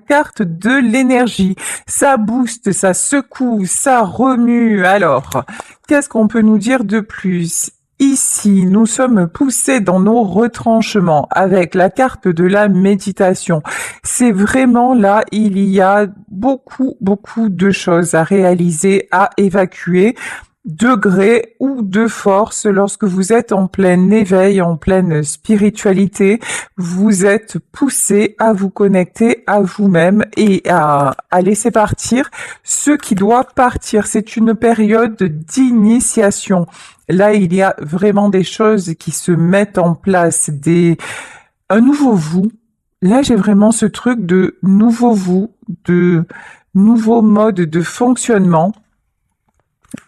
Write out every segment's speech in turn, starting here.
carte de l'énergie. Ça booste, ça secoue, ça remue. Alors, qu'est-ce qu'on peut nous dire de plus? Ici, nous sommes poussés dans nos retranchements avec la carte de la méditation. C'est vraiment là, il y a beaucoup de choses à réaliser, à évacuer, de gré ou de force. Lorsque vous êtes en plein éveil, en pleine spiritualité, vous êtes poussé à vous connecter à vous-même et à laisser partir ce qui doit partir. C'est une période d'initiation. Là, il y a vraiment des choses qui se mettent en place, un nouveau vous. Là, j'ai vraiment ce truc de nouveau vous, de nouveau mode de fonctionnement.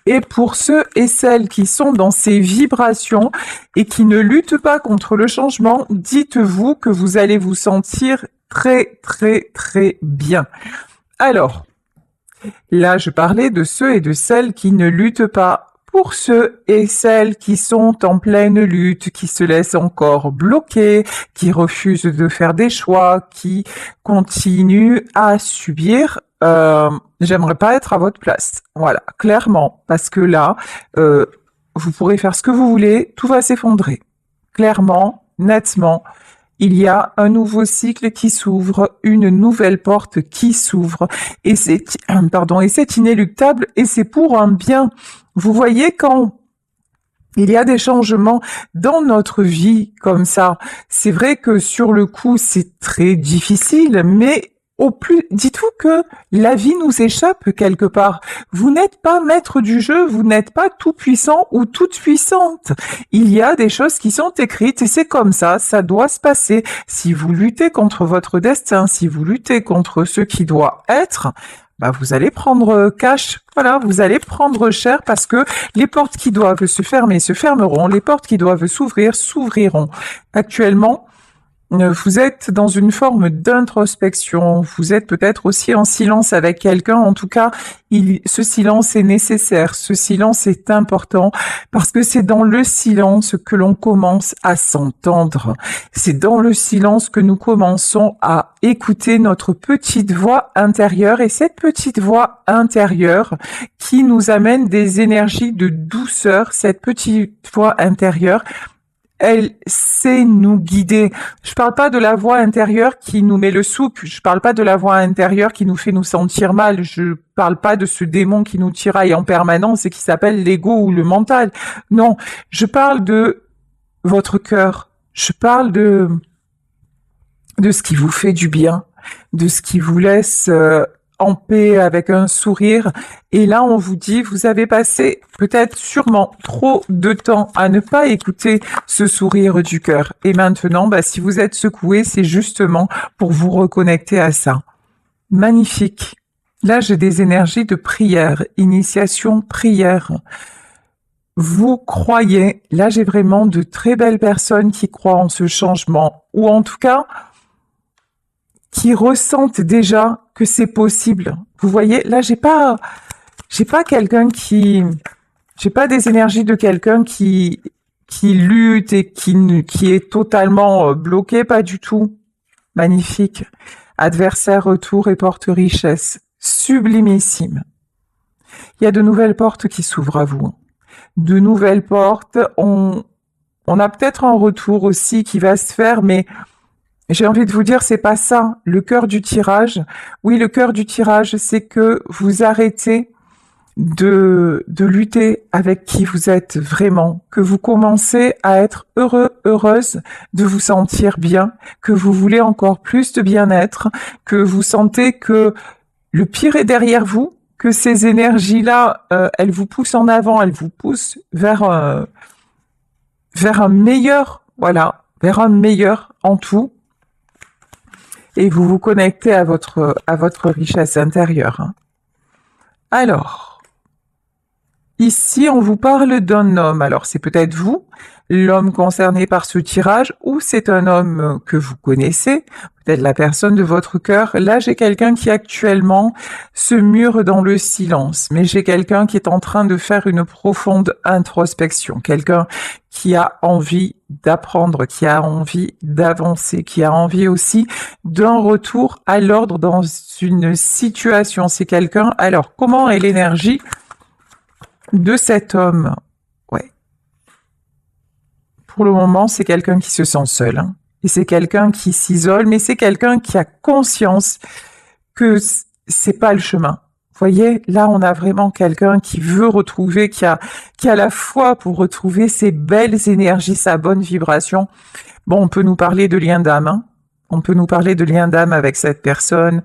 Et pour ceux et celles qui sont dans ces vibrations et qui ne luttent pas contre le changement, dites-vous que vous allez vous sentir très bien. Alors, là, je parlais de ceux et de celles qui ne luttent pas. Pour ceux et celles qui sont en pleine lutte, qui se laissent encore bloquer, qui refusent de faire des choix, qui continuent à subir, j'aimerais pas être à votre place. Voilà, clairement, parce que là, vous pourrez faire ce que vous voulez, tout va s'effondrer. Clairement, nettement. Il y a un nouveau cycle qui s'ouvre, une nouvelle porte qui s'ouvre, et c'est inéluctable, et c'est pour un bien. Vous voyez, quand il y a des changements dans notre vie comme ça, c'est vrai que sur le coup, c'est très difficile, mais au plus, dites-vous que la vie nous échappe quelque part. Vous n'êtes pas maître du jeu, vous n'êtes pas tout puissant ou toute puissante. Il y a des choses qui sont écrites et c'est comme ça doit se passer. Si vous luttez contre votre destin, si vous luttez contre ce qui doit être, bah vous allez prendre cash, voilà, vous allez prendre cher parce que les portes qui doivent se fermer se fermeront, les portes qui doivent s'ouvrir s'ouvriront. Actuellement, vous êtes dans une forme d'introspection, vous êtes peut-être aussi en silence avec quelqu'un, en tout cas, ce silence est nécessaire, ce silence est important, parce que c'est dans le silence que l'on commence à s'entendre, c'est dans le silence que nous commençons à écouter notre petite voix intérieure, et cette petite voix intérieure qui nous amène des énergies de douceur, cette petite voix intérieure, elle sait nous guider. Je parle pas de la voix intérieure qui nous met le souk, je parle pas de la voix intérieure qui nous fait nous sentir mal, je parle pas de ce démon qui nous tiraille en permanence et qui s'appelle l'ego ou le mental. Non, je parle de votre cœur. Je parle de ce qui vous fait du bien, de ce qui vous laisse en paix avec un sourire. Et là, on vous dit, vous avez passé peut-être sûrement trop de temps à ne pas écouter ce sourire du cœur. Et maintenant, si vous êtes secoué, c'est justement pour vous reconnecter à ça. Magnifique. Là, j'ai des énergies de prière, initiation, prière. Vous croyez, là j'ai vraiment de très belles personnes qui croient en ce changement, ou en tout cas, qui ressentent déjà que c'est possible. Vous voyez, là, j'ai pas quelqu'un j'ai pas des énergies de quelqu'un qui lutte et qui est totalement bloqué, pas du tout. Magnifique. Adversaire, retour et porte richesse. Sublimissime. Il y a de nouvelles portes qui s'ouvrent à vous. De nouvelles portes. On a peut-être un retour aussi qui va se faire, mais j'ai envie de vous dire, c'est pas ça, le cœur du tirage. Oui, le cœur du tirage, c'est que vous arrêtez de lutter avec qui vous êtes vraiment, que vous commencez à être heureux, heureuse de vous sentir bien, que vous voulez encore plus de bien-être, que vous sentez que le pire est derrière vous, que ces énergies-là, elles vous poussent en avant, elles vous poussent vers un meilleur, voilà, vers un meilleur en tout. Et vous vous connectez à votre richesse intérieure. Alors, Ici, on vous parle d'un homme. Alors, c'est peut-être vous, l'homme concerné par ce tirage, ou c'est un homme que vous connaissez, peut-être la personne de votre cœur. Là, j'ai quelqu'un qui actuellement se mure dans le silence, mais j'ai quelqu'un qui est en train de faire une profonde introspection, quelqu'un qui a envie d'apprendre, qui a envie d'avancer, qui a envie aussi d'un retour à l'ordre dans une situation. C'est quelqu'un. Alors, comment est l'énergie de cet homme? Ouais. Pour le moment, c'est quelqu'un qui se sent seul, hein. Et c'est quelqu'un qui s'isole, mais c'est quelqu'un qui a conscience que c'est pas le chemin. Vous voyez, là, on a vraiment quelqu'un qui veut retrouver, qui a la foi pour retrouver ses belles énergies, sa bonne vibration. Bon, on peut nous parler de lien d'âme, hein. On peut nous parler de lien d'âme avec cette personne,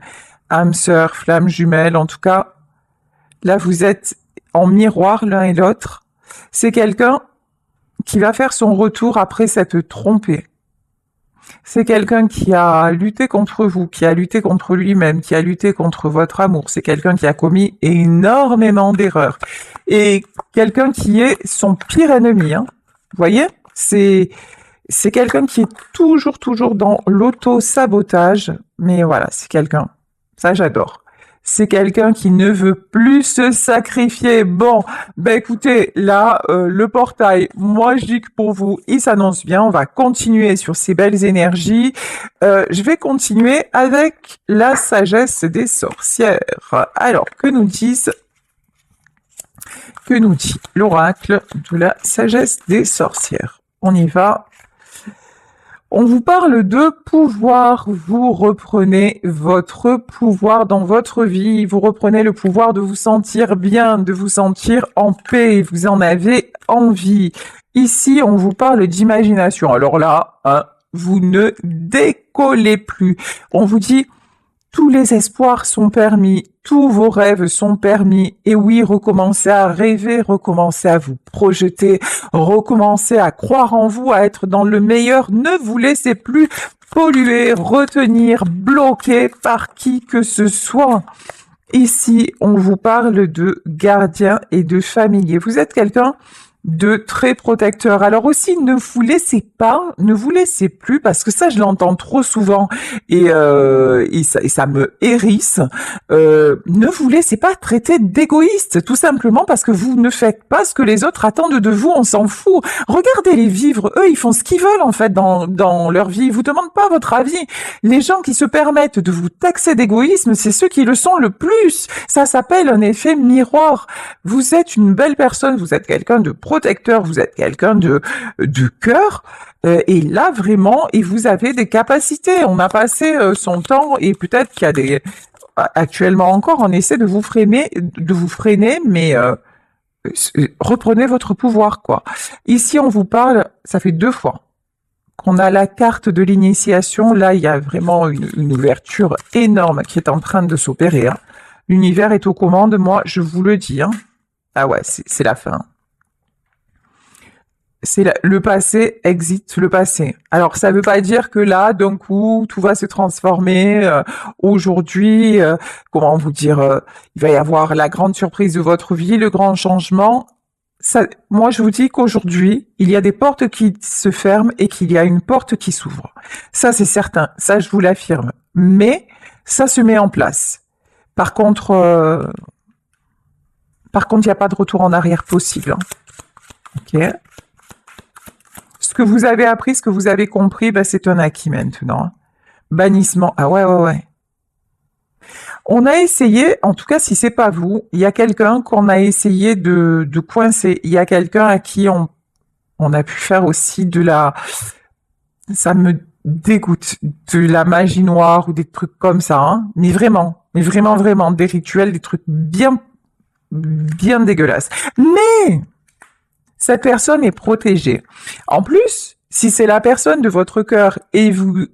âme sœur, flamme jumelle. En tout cas, là, vous êtes en miroir l'un et l'autre. C'est quelqu'un qui va faire son retour après s'être trompé. C'est quelqu'un qui a lutté contre vous, qui a lutté contre lui-même, qui a lutté contre votre amour. C'est quelqu'un qui a commis énormément d'erreurs. Et quelqu'un qui est son pire ennemi, hein. Vous voyez? C'est quelqu'un qui est toujours dans l'auto-sabotage. Mais voilà, c'est quelqu'un. Ça, j'adore. C'est quelqu'un qui ne veut plus se sacrifier. Bon, ben écoutez, là, le portail, moi je dis que pour vous, il s'annonce bien. On va continuer sur ces belles énergies. Je vais continuer avec la sagesse des sorcières. Alors, que nous dit l'oracle de la sagesse des sorcières? On y va. On vous parle de pouvoir, vous reprenez votre pouvoir dans votre vie, vous reprenez le pouvoir de vous sentir bien, de vous sentir en paix, vous en avez envie. Ici, on vous parle d'imagination. Alors là, hein, vous ne décollez plus. On vous dit, tous les espoirs sont permis, tous vos rêves sont permis. Et oui, recommencez à rêver, recommencez à vous projeter, recommencez à croire en vous, à être dans le meilleur. Ne vous laissez plus polluer, retenir, bloquer par qui que ce soit. Ici, on vous parle de gardien et de familier. Vous êtes quelqu'un de très protecteur. Alors aussi, ne vous laissez plus, parce que ça, je l'entends trop souvent et ça me hérisse. Ne vous laissez pas traiter d'égoïste, tout simplement parce que vous ne faites pas ce que les autres attendent de vous. On s'en fout. Regardez-les vivre. Eux, ils font ce qu'ils veulent en fait dans leur vie. Ils vous demandent pas votre avis. Les gens qui se permettent de vous taxer d'égoïsme, c'est ceux qui le sont le plus. Ça s'appelle un effet miroir. Vous êtes une belle personne. Vous êtes quelqu'un de protecteur, vous êtes quelqu'un de cœur, et là vraiment, et vous avez des capacités. On a passé son temps, et peut-être qu'il y a des, actuellement encore, on essaie de vous freiner, mais reprenez votre pouvoir, quoi. Ici, on vous parle, ça fait 2 fois qu'on a la carte de l'initiation. Là, il y a vraiment une ouverture énorme qui est en train de s'opérer, hein. L'univers est aux commandes, moi, je vous le dis, hein. Ah ouais, c'est la fin. Le passé exit le passé. Alors ça veut pas dire que là, d'un coup, tout va se transformer. Aujourd'hui, comment vous dire, il va y avoir la grande surprise de votre vie, le grand changement. Ça, moi, je vous dis qu'aujourd'hui, il y a des portes qui se ferment et qu'il y a une porte qui s'ouvre. Ça, c'est certain. Ça, je vous l'affirme. Mais ça se met en place. Par contre, il n'y a pas de retour en arrière possible, hein. Ok. Ce que vous avez appris, ce que vous avez compris, ben, c'est un acquis maintenant. Bannissement. Ah ouais. On a essayé, en tout cas si c'est pas vous, il y a quelqu'un qu'on a essayé de coincer. Il y a quelqu'un à qui on a pu faire aussi de la... Ça me dégoûte, de la magie noire ou des trucs comme ça, hein. Mais vraiment, des rituels, des trucs bien dégueulasses. Mais cette personne est protégée. En plus, si c'est la personne de votre cœur et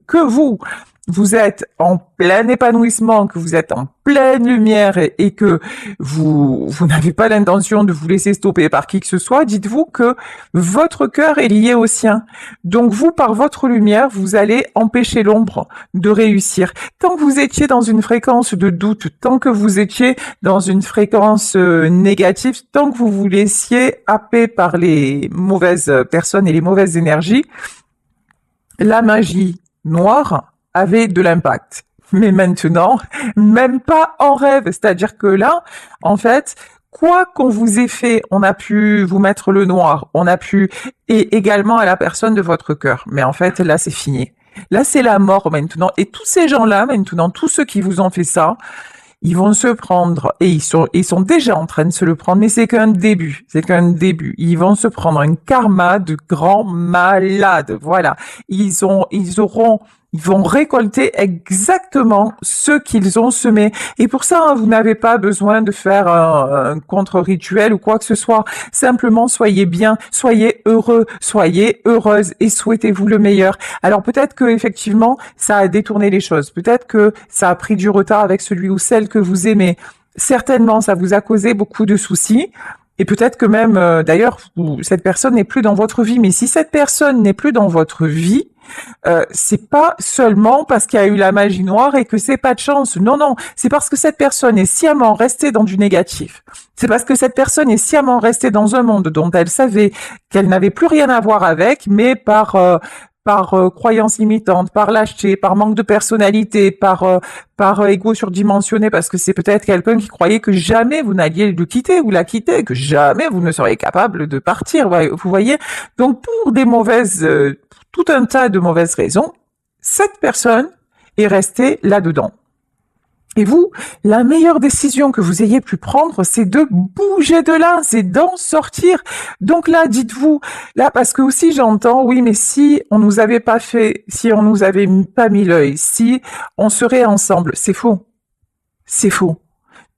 que vous vous êtes en plein épanouissement, que vous êtes en pleine lumière et que vous n'avez pas l'intention de vous laisser stopper par qui que ce soit, dites-vous que votre cœur est lié au sien. Donc vous, par votre lumière, vous allez empêcher l'ombre de réussir. Tant que vous étiez dans une fréquence de doute, tant que vous étiez dans une fréquence négative, tant que vous vous laissiez happer par les mauvaises personnes et les mauvaises énergies, la magie noire avait de l'impact. Mais maintenant, même pas en rêve. C'est-à-dire que là, en fait, quoi qu'on vous ait fait, on a pu vous mettre le noir, on a pu, et également à la personne de votre cœur. Mais en fait, là, c'est fini. Là, c'est la mort maintenant. Et tous ces gens-là, maintenant, tous ceux qui vous ont fait ça, ils vont se prendre, et ils sont déjà en train de se le prendre, mais c'est qu'un début, c'est qu'un début. Ils vont se prendre un karma de grands malades, voilà. Ils vont récolter exactement ce qu'ils ont semé. Et pour ça, hein, vous n'avez pas besoin de faire un contre-rituel ou quoi que ce soit. Simplement, soyez bien, soyez heureux, soyez heureuse et souhaitez-vous le meilleur. Alors peut-être que effectivement, ça a détourné les choses. Peut-être que ça a pris du retard avec celui ou celle que vous aimez. Certainement, ça vous a causé beaucoup de soucis. Et peut-être que même, d'ailleurs, cette personne n'est plus dans votre vie. Mais si cette personne n'est plus dans votre vie, c'est pas seulement parce qu'il y a eu la magie noire et que c'est pas de chance. Non, non, c'est parce que cette personne est sciemment restée dans du négatif. C'est parce que cette personne est sciemment restée dans un monde dont elle savait qu'elle n'avait plus rien à voir avec, mais par croyance limitante, par lâcheté, par manque de personnalité, par ego surdimensionné, parce que c'est peut-être quelqu'un qui croyait que jamais vous n'alliez le quitter ou la quitter, que jamais vous ne seriez capable de partir, vous voyez. Donc pour des mauvaises, tout un tas de mauvaises raisons, cette personne est restée là-dedans. Et vous, la meilleure décision que vous ayez pu prendre, c'est de bouger de là, c'est d'en sortir. Donc là, dites-vous, là, parce que aussi j'entends, oui, mais si on nous avait pas fait, si on nous avait pas mis l'œil, si on serait ensemble, c'est faux. C'est faux.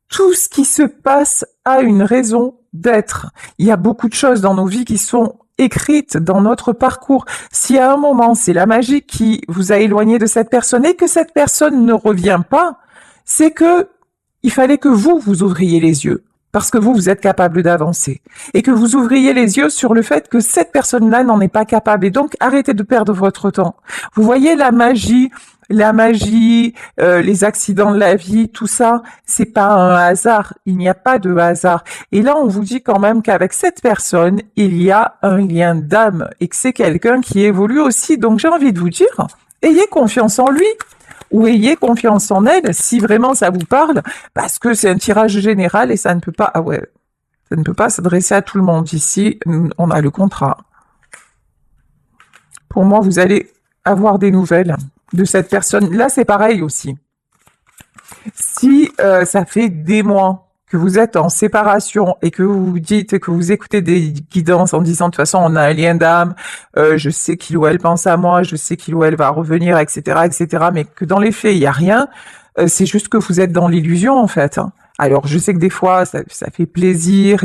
Tout ce qui se passe a une raison d'être. Il y a beaucoup de choses dans nos vies qui sont écrites dans notre parcours. Si à un moment, c'est la magie qui vous a éloigné de cette personne et que cette personne ne revient pas, c'est que il fallait que vous ouvriez les yeux, parce que vous êtes capable d'avancer, et que vous ouvriez les yeux sur le fait que cette personne-là n'en est pas capable, et donc arrêtez de perdre votre temps. Vous voyez la magie, les accidents de la vie, tout ça, c'est pas un hasard, il n'y a pas de hasard. Et là, on vous dit quand même qu'avec cette personne, il y a un lien d'âme, et que c'est quelqu'un qui évolue aussi, donc j'ai envie de vous dire, ayez confiance en lui. Ou ayez confiance en elle si vraiment ça vous parle, parce que c'est un tirage général et ça ne peut pas, ça ne peut pas s'adresser à tout le monde. Ici, on a le contrat. Pour moi, vous allez avoir des nouvelles de cette personne. Là, c'est pareil aussi. Si ça fait des mois que vous êtes en séparation et que vous vous dites que vous écoutez des guidances en disant de toute façon on a un lien d'âme, je sais qu'il ou elle pense à moi, je sais qu'il ou elle va revenir, etc., mais que dans les faits il y a rien, c'est juste que vous êtes dans l'illusion en fait. Hein. Alors je sais que des fois ça fait plaisir,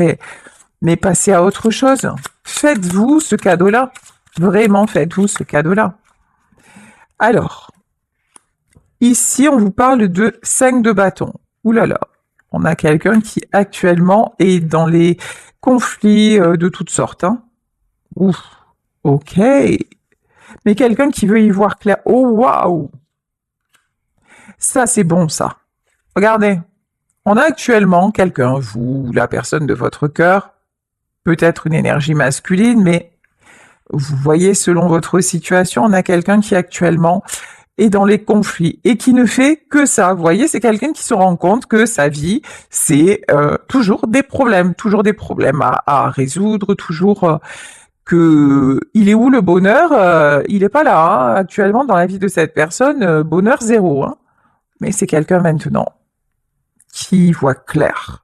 mais passez à autre chose. Faites-vous ce cadeau-là, vraiment faites-vous ce cadeau-là. Alors ici on vous parle de 5 de bâton. Ouh là là. On a quelqu'un qui actuellement est dans les conflits de toutes sortes. Hein. Ouf, ok. Mais quelqu'un qui veut y voir clair. Oh, waouh. Ça, c'est bon, ça. Regardez. On a actuellement quelqu'un, vous, la personne de votre cœur, peut-être une énergie masculine, mais vous voyez, selon votre situation, on a quelqu'un qui actuellement et dans les conflits, et qui ne fait que ça. Vous voyez, c'est quelqu'un qui se rend compte que sa vie, c'est toujours des problèmes à résoudre, toujours que il est où le bonheur. Il est pas là, hein. Actuellement, dans la vie de cette personne, bonheur zéro. Hein. Mais c'est quelqu'un maintenant qui voit clair,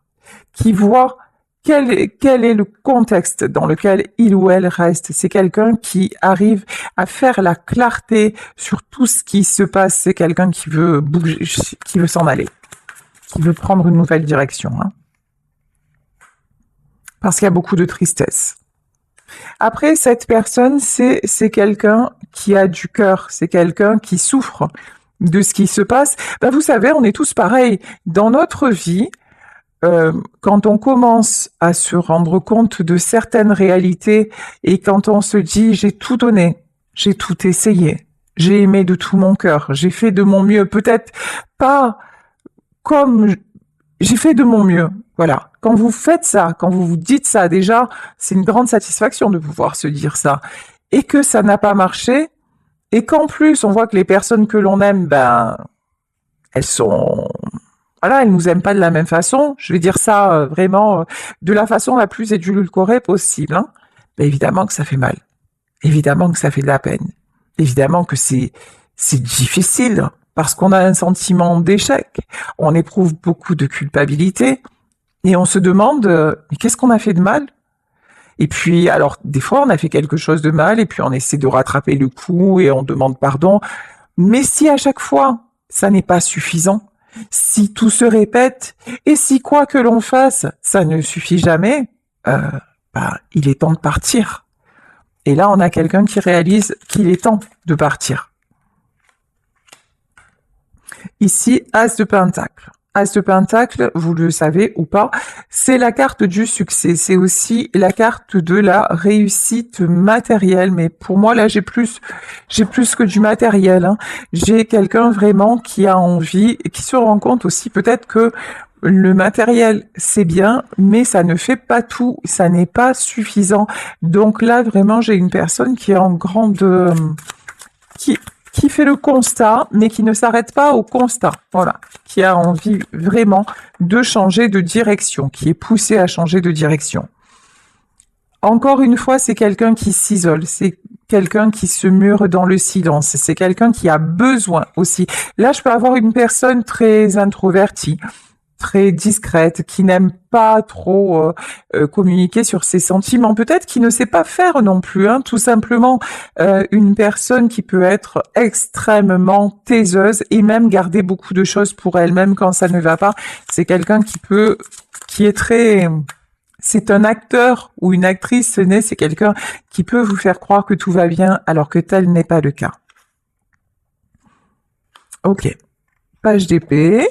qui voit quel est le contexte dans lequel il ou elle reste. C'est quelqu'un qui arrive à faire la clarté sur tout ce qui se passe. C'est quelqu'un qui veut bouger, qui veut s'en aller, qui veut prendre une nouvelle direction. Hein. Parce qu'il y a beaucoup de tristesse. Après, cette personne, c'est quelqu'un qui a du cœur, c'est quelqu'un qui souffre, de ce qui se passe. Ben, vous savez, on est tous pareils. Dans notre vie, quand on commence à se rendre compte de certaines réalités et quand on se dit j'ai tout donné, j'ai tout essayé, j'ai aimé de tout mon cœur, j'ai fait de mon mieux, peut-être pas comme j'ai fait de mon mieux. Voilà. Quand vous faites ça, quand vous vous dites ça, déjà, c'est une grande satisfaction de pouvoir se dire ça. Et que ça n'a pas marché, et qu'en plus, on voit que les personnes que l'on aime, ben, elles sont, voilà, elles nous aiment pas de la même façon. Je vais dire ça vraiment de la façon la plus édulcorée possible. Hein. Ben, évidemment que ça fait mal. Évidemment que ça fait de la peine. Évidemment que c'est difficile parce qu'on a un sentiment d'échec. On éprouve beaucoup de culpabilité et on se demande mais qu'est-ce qu'on a fait de mal? Et puis, alors, des fois, on a fait quelque chose de mal et puis on essaie de rattraper le coup et on demande pardon. Mais si à chaque fois, ça n'est pas suffisant, si tout se répète et si quoi que l'on fasse, ça ne suffit jamais, il est temps de partir. Et là, on a quelqu'un qui réalise qu'il est temps de partir. Ici, As de Pentacle. As de Pentacle, vous le savez ou pas, c'est la carte du succès. C'est aussi la carte de la réussite matérielle. Mais pour moi, là, j'ai plus que du matériel. Hein. J'ai quelqu'un vraiment qui a envie, qui se rend compte aussi peut-être que le matériel, c'est bien, mais ça ne fait pas tout, ça n'est pas suffisant. Donc là, vraiment, j'ai une personne qui est en grande... qui fait le constat, mais qui ne s'arrête pas au constat. Voilà. Qui a envie vraiment de changer de direction, qui est poussé à changer de direction. Encore une fois, c'est quelqu'un qui s'isole, c'est quelqu'un qui se mure dans le silence, c'est quelqu'un qui a besoin aussi. Là, je peux avoir une personne très introvertie, très discrète, qui n'aime pas trop communiquer sur ses sentiments, peut-être qui ne sait pas faire non plus, hein, tout simplement une personne qui peut être extrêmement taiseuse et même garder beaucoup de choses pour elle-même quand ça ne va pas. C'est quelqu'un qui est très... C'est un acteur ou une actrice, c'est quelqu'un qui peut vous faire croire que tout va bien alors que tel n'est pas le cas. Ok. Page d'épée.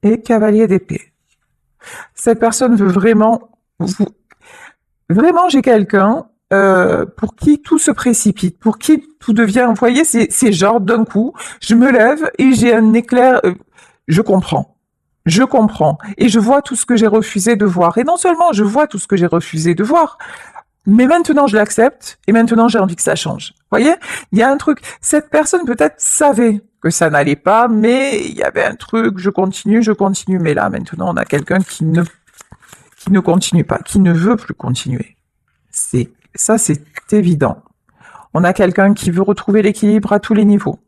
Et cavalier d'épée. Cette personne veut vraiment... Vraiment, j'ai quelqu'un pour qui tout se précipite, pour qui tout devient... Vous voyez, c'est genre d'un coup, je me lève et j'ai un éclair... je comprends. Je comprends. Et je vois tout ce que j'ai refusé de voir. Et non seulement je vois tout ce que j'ai refusé de voir, mais maintenant je l'accepte et maintenant j'ai envie que ça change. Vous voyez, il y a un truc. Cette personne peut-être savait que ça n'allait pas, mais il y avait un truc, je continue. Mais là, maintenant, on a quelqu'un qui ne continue pas, qui ne veut plus continuer. Ça, c'est évident. On a quelqu'un qui veut retrouver l'équilibre à tous les niveaux.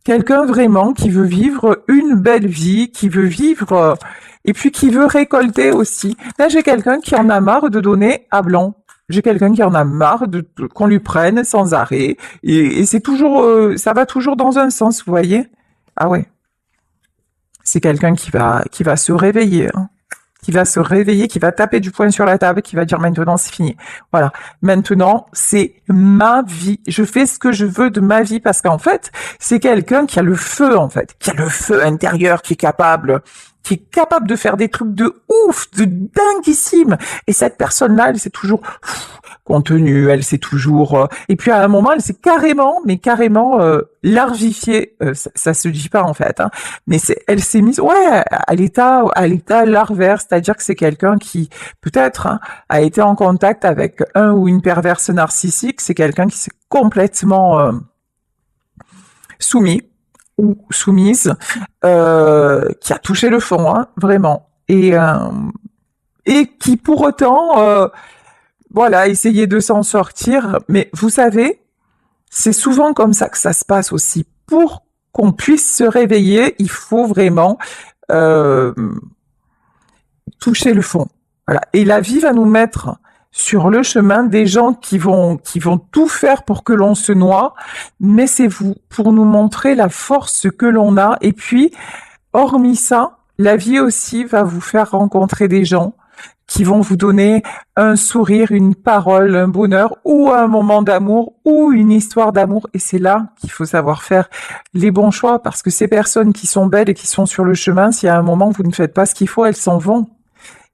Quelqu'un vraiment qui veut vivre une belle vie, qui veut vivre, et puis qui veut récolter aussi. Là, j'ai quelqu'un qui en a marre de donner à blanc. J'ai quelqu'un qui en a marre qu'on lui prenne sans arrêt. Et c'est toujours, ça va toujours dans un sens, vous voyez? Ah ouais. C'est quelqu'un qui va se réveiller, hein. Qui va se réveiller, qui va taper du poing sur la table, qui va dire maintenant c'est fini. Voilà. Maintenant, c'est ma vie. Je fais ce que je veux de ma vie parce qu'en fait, c'est quelqu'un qui a le feu, en fait. Qui a le feu intérieur, qui est capable de faire des trucs de ouf, de dinguissime. Et cette personne-là, elle s'est toujours contenue, elle s'est toujours... et puis à un moment, elle s'est carrément larvifiée. Ça se dit pas en fait, hein. Mais elle s'est mise, ouais, à l'état larvaire, c'est-à-dire que c'est quelqu'un qui peut-être a été en contact avec un ou une perverse narcissique. C'est quelqu'un qui s'est complètement soumis ou soumise, qui a touché le fond, hein, vraiment, et qui pour autant, voilà, essayait de s'en sortir. Mais vous savez, c'est souvent comme ça que ça se passe aussi. Pour qu'on puisse se réveiller, il faut vraiment toucher le fond. Voilà. Et la vie va nous mettre sur le chemin des gens qui vont tout faire pour que l'on se noie, mais c'est vous, pour nous montrer la force que l'on a. Et puis, hormis ça, la vie aussi va vous faire rencontrer des gens qui vont vous donner un sourire, une parole, un bonheur ou un moment d'amour ou une histoire d'amour. Et c'est là qu'il faut savoir faire les bons choix parce que ces personnes qui sont belles et qui sont sur le chemin, si à un moment vous ne faites pas ce qu'il faut, elles s'en vont.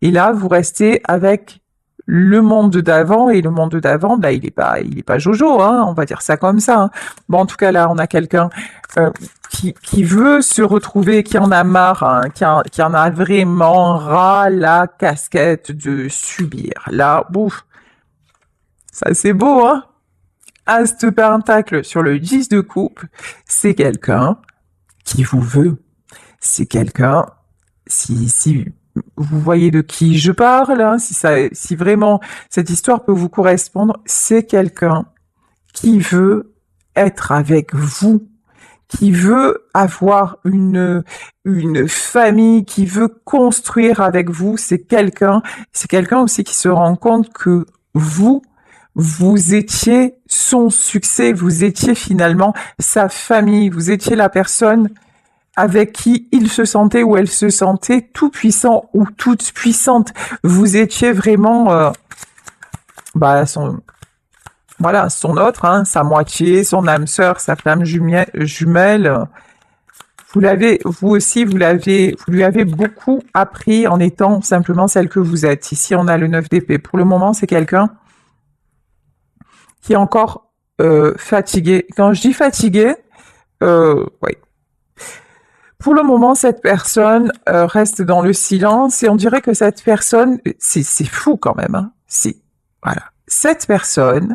Et là, vous restez avec le monde d'avant et le monde d'avant, bah, il est pas jojo, hein, on va dire ça comme ça. Hein. Bon, en tout cas, là, on a quelqu'un qui veut se retrouver, qui en a marre, hein, qui en a vraiment ras la casquette de subir. Là, bouf, ça c'est beau, hein. As de pentacle sur le 10 de coupe, c'est quelqu'un qui vous veut. C'est quelqu'un, si vous voyez de qui je parle, hein, si vraiment cette histoire peut vous correspondre, c'est quelqu'un qui veut être avec vous, qui veut avoir une famille, qui veut construire avec vous. C'est quelqu'un aussi qui se rend compte que vous étiez son succès, vous étiez finalement sa famille, vous étiez la personne avec qui il se sentait ou elle se sentait tout puissant ou toute puissante. Vous étiez vraiment son autre, hein, sa moitié, son âme sœur, sa flamme jumelle. Vous lui avez beaucoup appris en étant simplement celle que vous êtes. Ici, on a le 9 d'épée. Pour le moment, c'est quelqu'un qui est encore fatigué. Quand je dis fatigué, oui. Pour le moment, cette personne reste dans le silence et on dirait que cette personne, c'est fou quand même. Hein. Voilà. Cette personne,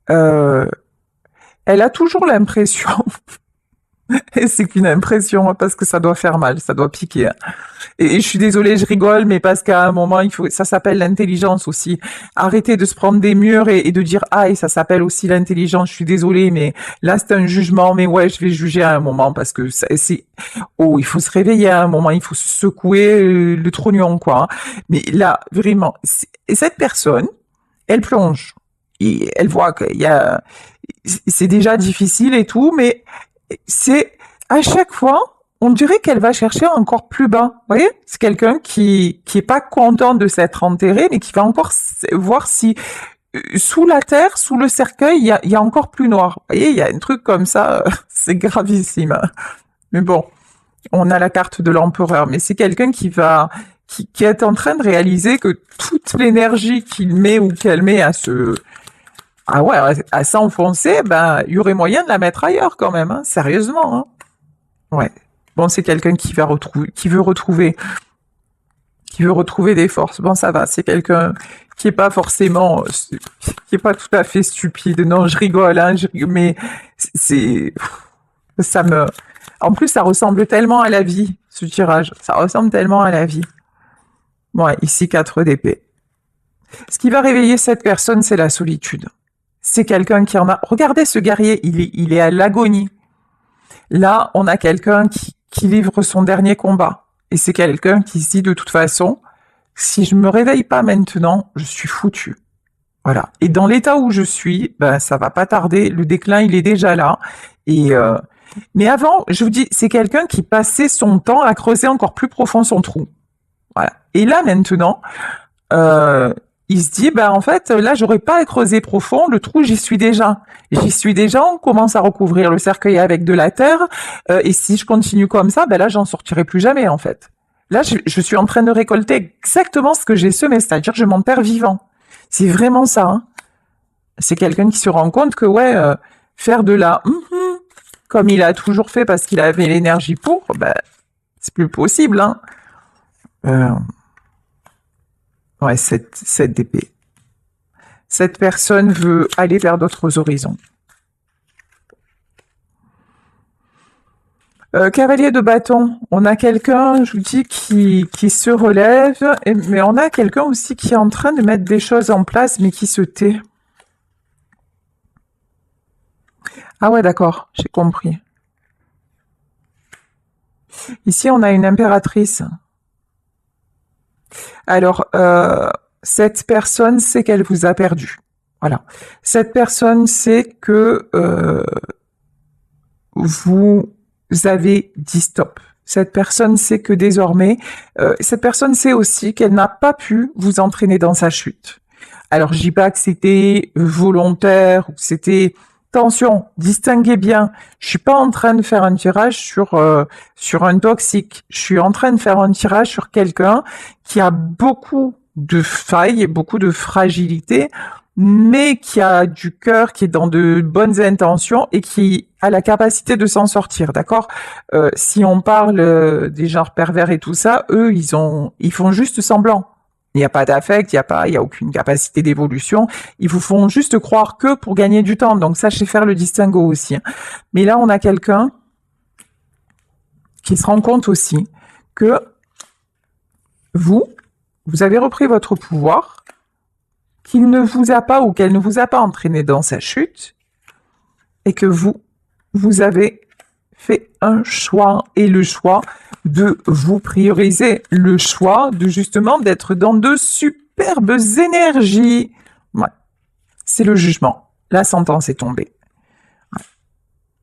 elle a toujours l'impression, et c'est qu'une impression parce que ça doit faire mal, ça doit piquer. Hein. Et je suis désolée, je rigole, mais parce qu'à un moment, ça s'appelle l'intelligence aussi. Arrêtez de se prendre des murs et de dire ah, et ça s'appelle aussi l'intelligence. Je suis désolée, mais là c'est un jugement. Mais ouais, je vais juger à un moment parce que il faut se réveiller à un moment, il faut se secouer le trognon quoi. Mais là, vraiment, et cette personne, elle plonge. Et elle voit c'est déjà difficile et tout, mais c'est à chaque fois, on dirait qu'elle va chercher encore plus bas. Vous voyez, c'est quelqu'un qui est pas content de s'être enterré, mais qui va encore voir si sous la terre, sous le cercueil, il y a encore plus noir. Vous voyez, il y a un truc comme ça, c'est gravissime. Mais bon, on a la carte de l'empereur, mais c'est quelqu'un qui est en train de réaliser que toute l'énergie qu'il met ou qu'elle met à s'enfoncer, ben, il y aurait moyen de la mettre ailleurs quand même, hein, sérieusement. Hein. Ouais. Bon, c'est quelqu'un qui veut retrouver des forces. Bon, ça va. C'est quelqu'un qui est pas forcément, qui est pas tout à fait stupide. Non, je rigole, hein, mais en plus, ça ressemble tellement à la vie, ce tirage. Ça ressemble tellement à la vie. Ouais, ici, 4 d'épée. Ce qui va réveiller cette personne, c'est la solitude. C'est quelqu'un qui en a... Regardez ce guerrier, il est à l'agonie. Là, on a quelqu'un qui livre son dernier combat. Et c'est quelqu'un qui se dit de toute façon, si je me réveille pas maintenant, je suis foutu. Voilà. Et dans l'état où je suis, ben, ça va pas tarder. Le déclin, il est déjà là. Mais avant, je vous dis, c'est quelqu'un qui passait son temps à creuser encore plus profond son trou. Voilà. Et là, maintenant, il se dit, ben en fait, là, j'aurais pas à creuser profond, le trou, j'y suis déjà. J'y suis déjà, on commence à recouvrir le cercueil avec de la terre, et si je continue comme ça, ben là, j'en sortirai plus jamais, en fait. Là, je suis en train de récolter exactement ce que j'ai semé, c'est-à-dire je m'enterre vivant. C'est vraiment ça. Hein. C'est quelqu'un qui se rend compte que, faire de la comme il a toujours fait parce qu'il avait l'énergie pour, ben, c'est plus possible, hein. Ouais, 7 d'épée. Cette personne veut aller vers d'autres horizons. Cavalier de bâton, on a quelqu'un, je vous dis, qui se relève, mais on a quelqu'un aussi qui est en train de mettre des choses en place, mais qui se tait. Ah ouais, d'accord, j'ai compris. Ici, on a une impératrice. Alors, cette personne sait qu'elle vous a perdu. Voilà. Cette personne sait que vous avez dit stop. Cette personne sait que désormais, cette personne sait aussi qu'elle n'a pas pu vous entraîner dans sa chute. Alors, je dis pas que c'était volontaire ou que c'était... Attention, distinguez bien. Je suis pas en train de faire un tirage sur un toxique. Je suis en train de faire un tirage sur quelqu'un qui a beaucoup de failles, beaucoup de fragilité, mais qui a du cœur, qui est dans de bonnes intentions et qui a la capacité de s'en sortir, d'accord? Si on parle des genres pervers et tout ça, eux, ils font juste semblant. Il n'y a pas d'affect, il y a aucune capacité d'évolution. Ils vous font juste croire que pour gagner du temps. Donc, sachez faire le distinguo aussi. Mais là, on a quelqu'un qui se rend compte aussi que vous avez repris votre pouvoir, qu'il ne vous a pas ou qu'elle ne vous a pas entraîné dans sa chute, et que vous avez fait un choix, et le choix de vous prioriser, le choix de justement d'être dans de superbes énergies. Ouais. C'est le jugement. La sentence est tombée. Ouais.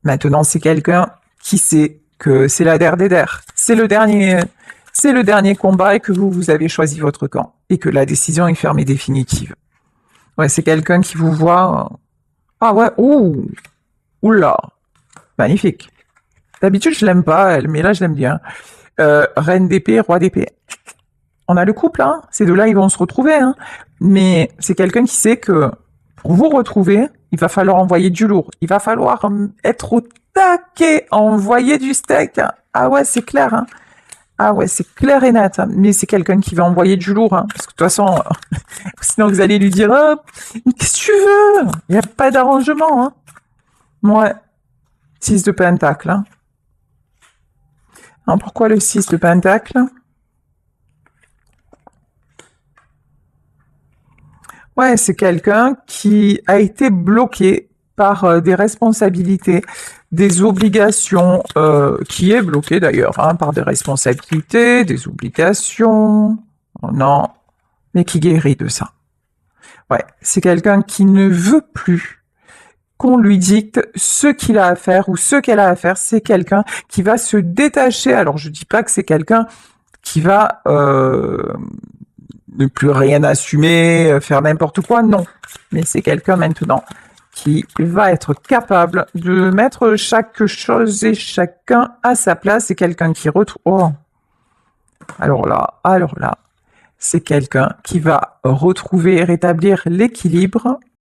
Maintenant, c'est quelqu'un qui sait que c'est la der des der. C'est le dernier combat et que vous avez choisi votre camp et que la décision est ferme et définitive. Ouais, c'est quelqu'un qui vous voit. Ah ouais, ouh, oula, magnifique. D'habitude, je l'aime pas, elle, mais là, je l'aime bien. Reine d'épée, roi d'épée. On a le couple, hein. Ces deux-là, ils vont se retrouver, hein. Mais c'est quelqu'un qui sait que pour vous retrouver, il va falloir envoyer du lourd. Il va falloir être au taquet, envoyer du steak. Ah ouais, c'est clair, hein. Ah ouais, c'est clair et net. Hein. Mais c'est quelqu'un qui va envoyer du lourd, hein. Parce que de toute façon, sinon vous allez lui dire, oh, qu'est-ce que tu veux? Il n'y a pas d'arrangement, hein. Ouais. 6 de pentacle, hein. Alors, pourquoi le 6 de pentacle? Ouais, c'est quelqu'un qui a été bloqué par des responsabilités, des obligations, qui est bloqué d'ailleurs, hein, par des responsabilités, des obligations, oh non, mais qui guérit de ça. Ouais, c'est quelqu'un qui ne veut plus qu'on lui dicte ce qu'il a à faire ou ce qu'elle a à faire. C'est quelqu'un qui va se détacher. Alors, je dis pas que c'est quelqu'un qui va ne plus rien assumer, faire n'importe quoi, non. Mais c'est quelqu'un maintenant qui va être capable de mettre chaque chose et chacun à sa place. C'est quelqu'un qui retrouve... Oh. Alors là, c'est quelqu'un qui va retrouver et rétablir l'équilibre